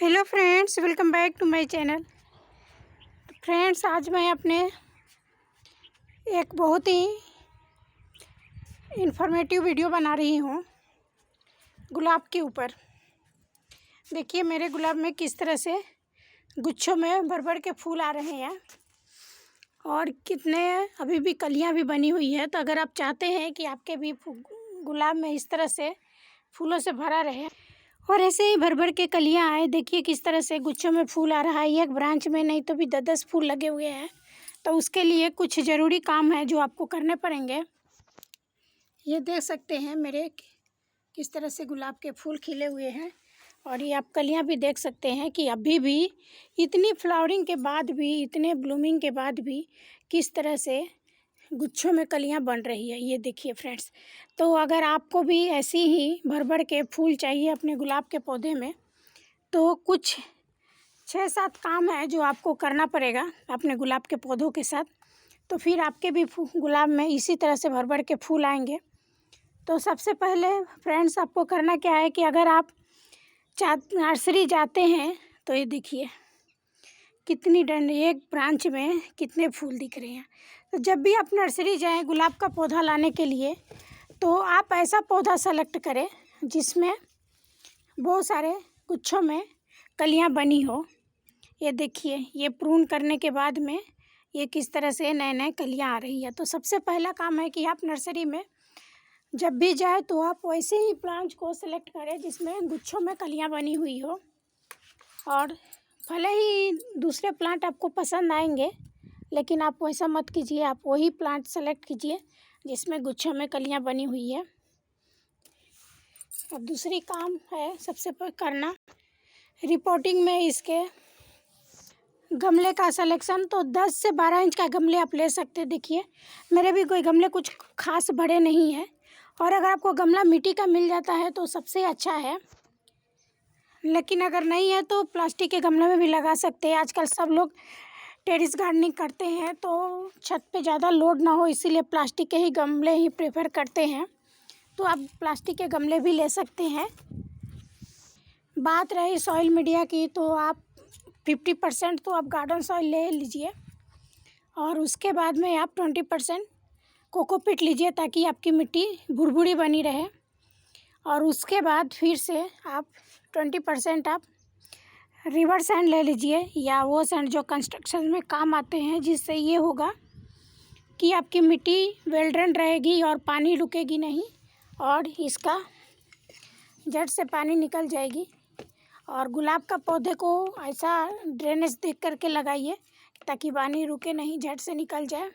Hello friends, welcome back to my channel. Friends, आज मैं अपने एक बहुत ही इन्फॉर्मेटिव वीडियो बना रही हूँ गुलाब के ऊपर। देखिए मेरे गुलाब में किस तरह से गुच्छों में भर भर के फूल आ रहे हैं और कितने अभी भी कलियाँ भी बनी हुई है। तो अगर आप चाहते हैं कि आपके भी गुलाब में इस तरह से फूलों से भरा रहे और ऐसे ही भर भर के कलियाँ आए, देखिए किस तरह से गुच्छों में फूल आ रहा है। एक ब्रांच में नहीं तो भी 10-10 फूल लगे हुए हैं। तो उसके लिए कुछ ज़रूरी काम है जो आपको करने पड़ेंगे। ये देख सकते हैं मेरे किस तरह से गुलाब के फूल खिले हुए हैं और ये आप कलियाँ भी देख सकते हैं कि अभी भी इतनी फ्लावरिंग के बाद भी, इतने ब्लूमिंग के बाद भी किस तरह से गुच्छों में कलियां बन रही है। ये देखिए फ्रेंड्स, तो अगर आपको भी ऐसी ही भर भर के फूल चाहिए अपने गुलाब के पौधे में, तो कुछ 6-7 काम है जो आपको करना पड़ेगा अपने गुलाब के पौधों के साथ। तो फिर आपके भी गुलाब में इसी तरह से भर भर के फूल आएंगे। तो सबसे पहले फ्रेंड्स, आपको करना क्या है कि अगर आप नर्सरी जाते हैं तो ये देखिए कितनी एक ब्रांच में कितने फूल दिख रहे हैं। तो जब भी आप नर्सरी जाएं गुलाब का पौधा लाने के लिए, तो आप ऐसा पौधा सेलेक्ट करें जिसमें बहुत सारे गुच्छों में कलियां बनी हो। ये देखिए, ये प्रून करने के बाद में ये किस तरह से नए नए कलियां आ रही है। तो सबसे पहला काम है कि आप नर्सरी में जब भी जाए तो आप वैसे ही प्लांट को सेलेक्ट करें जिसमें गुच्छों में कलियां बनी हुई हो। और भले ही दूसरे प्लांट आपको पसंद आएंगे, लेकिन आप वैसा मत कीजिए, आप वही प्लांट सेलेक्ट कीजिए जिसमें गुच्छों में कलियां बनी हुई है। अब दूसरी काम है सबसे पहले करना रिपोर्टिंग में इसके गमले का सिलेक्शन। तो 10 से 12 इंच का गमले आप ले सकते हैं। देखिए मेरे भी कोई गमले कुछ खास बड़े नहीं हैं, और अगर आपको गमला मिट्टी का मिल जाता है तो सबसे अच्छा है, लेकिन अगर नहीं है तो प्लास्टिक के गमले में भी लगा सकते हैं। आजकल सब लोग टेरेस गार्डनिंग करते हैं तो छत पे ज़्यादा लोड ना हो, इसीलिए प्लास्टिक के ही गमले ही प्रेफर करते हैं। तो आप प्लास्टिक के गमले भी ले सकते हैं। बात रही सॉइल मीडिया की, तो आप 50% तो आप गार्डन सॉइल ले लीजिए और उसके बाद में आप 20% कोकोपीट लीजिए ताकि आपकी मिट्टी भुरभुरी बनी रहे। और उसके बाद फिर से आप 20% आप रिवर सैंड ले लीजिए, या वो सैंड जो कंस्ट्रक्शन में काम आते हैं, जिससे ये होगा कि आपकी मिट्टी वेल ड्रेन रहेगी और पानी रुकेगी नहीं और इसका जड़ से पानी निकल जाएगी। और गुलाब का पौधे को ऐसा ड्रेनेज देख करके लगाइए ताकि पानी रुके नहीं, जड़ से निकल जाए।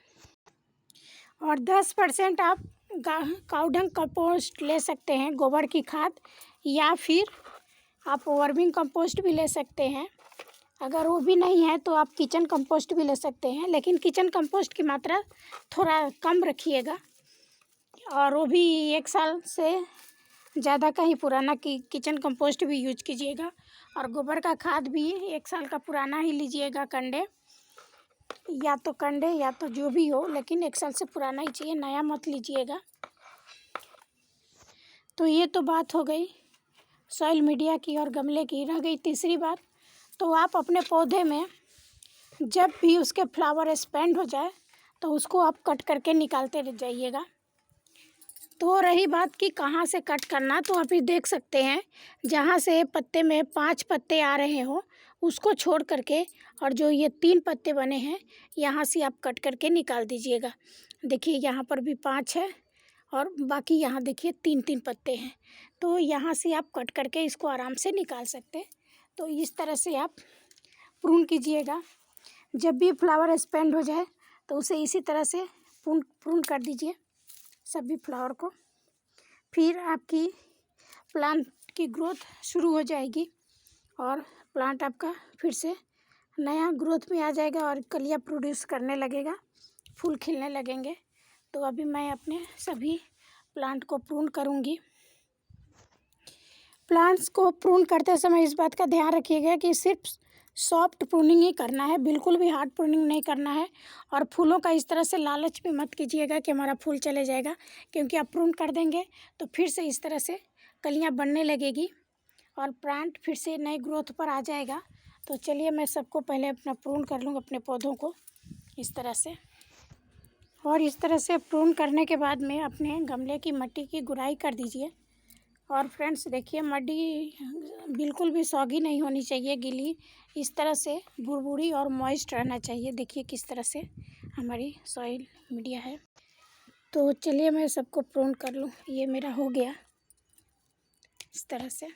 और 10% आप काउडंग कंपोस्ट ले सकते हैं, गोबर की खाद, या फिर आप वर्मिंग कंपोस्ट भी ले सकते हैं। अगर वो भी नहीं है तो आप किचन कंपोस्ट भी ले सकते हैं, लेकिन किचन कंपोस्ट की मात्रा थोड़ा कम रखिएगा और वो भी 1 साल से ज़्यादा का ही पुराना किचन कंपोस्ट भी यूज कीजिएगा। और गोबर का खाद भी 1 साल का पुराना ही लीजिएगा, कंडे या तो जो भी हो, लेकिन 1 साल से पुराना ही चाहिए, नया मत लीजिएगा। तो ये तो बात हो गई सॉइल मीडिया की और गमले की। रह गई तीसरी बात, तो आप अपने पौधे में जब भी उसके फ्लावर एक्सपेंड हो जाए तो उसको आप कट करके निकालते रह जाइएगा। तो रही बात कि कहाँ से कट करना, तो आप ये देख सकते हैं जहाँ से पत्ते में 5 पत्ते आ रहे हो उसको छोड़ करके, और जो ये 3 पत्ते बने हैं यहाँ से आप कट करके निकाल दीजिएगा। देखिए यहाँ पर भी 5 है और बाकी यहाँ देखिए 3-3 पत्ते हैं। तो यहाँ से आप कट करके इसको आराम से निकाल सकते हैं। तो इस तरह से आप प्रून कीजिएगा। जब भी फ्लावर एक्सपेंड हो जाए तो उसे इसी तरह से प्रून कर दीजिए सभी फ्लावर को। फिर आपकी प्लांट की ग्रोथ शुरू हो जाएगी और प्लांट आपका फिर से नया ग्रोथ में आ जाएगा और कलियाँ प्रोड्यूस करने लगेगा, फूल खिलने लगेंगे। तो अभी मैं अपने सभी प्लांट को प्रून करूँगी। प्लांट्स को प्रून करते समय इस बात का ध्यान रखिएगा कि सिर्फ सॉफ्ट प्रूनिंग ही करना है, बिल्कुल भी हार्ड प्रूनिंग नहीं करना है। और फूलों का इस तरह से लालच भी मत कीजिएगा कि हमारा फूल चले जाएगा, क्योंकि आप प्रून कर देंगे तो फिर से इस तरह से कलियां बनने लगेगी और प्लांट फिर से नए ग्रोथ पर आ जाएगा। तो चलिए मैं सबको पहले अपना प्रून कर लूँगा अपने पौधों को इस तरह से। और इस तरह से प्रून करने के बाद में अपने गमले की मिट्टी की गुड़ाई कर दीजिए। और फ्रेंड्स देखिए, मिट्टी बिल्कुल भी सौगी नहीं होनी चाहिए, गीली, इस तरह से भुरभुरी और मॉइस्ट रहना चाहिए। देखिए किस तरह से हमारी सॉइल मीडिया है। तो चलिए मैं सबको प्रून कर लूँ। ये मेरा हो गया इस तरह से।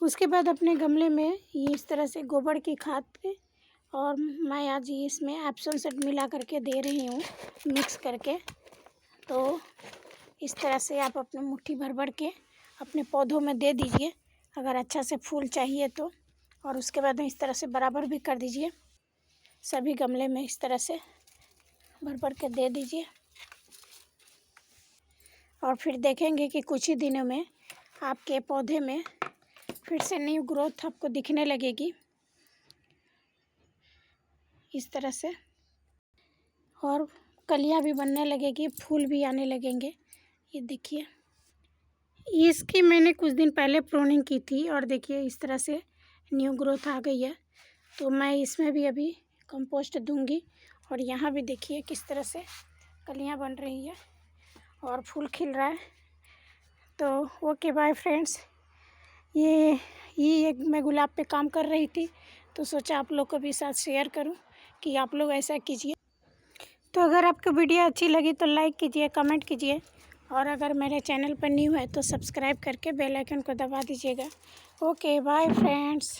उसके बाद अपने गमले में ये इस तरह से गोबर की खाद पे, और मैं आज इसमें एप्सम सेट मिला करके दे रही हूँ, मिक्स करके। तो इस तरह से आप अपने मुट्ठी भर भर के अपने पौधों में दे दीजिए, अगर अच्छा से फूल चाहिए तो। और उसके बाद इस तरह से बराबर भी कर दीजिए, सभी गमले में इस तरह से भर भर के दे दीजिए। और फिर देखेंगे कि कुछ ही दिनों में आपके पौधे में फिर से न्यू ग्रोथ आपको दिखने लगेगी इस तरह से। और कलियां भी बनने लगेगी, फूल भी आने लगेंगे। ये देखिए, इसकी मैंने कुछ दिन पहले प्रूनिंग की थी और देखिए इस तरह से न्यू ग्रोथ आ गई है। तो मैं इसमें भी अभी कंपोस्ट दूंगी। और यहाँ भी देखिए किस तरह से कलियां बन रही है और फूल खिल रहा है। तो ओके बाय फ्रेंड्स। ये मैं गुलाब पे काम कर रही थी, तो सोचा आप लोग को भी साथ शेयर करूं कि आप लोग ऐसा कीजिए। तो अगर आपको वीडियो अच्छी लगी तो लाइक कीजिए, कमेंट कीजिए, और अगर मेरे चैनल पर न्यू है तो सब्सक्राइब करके बेल आइकन को दबा दीजिएगा। Okay bye friends.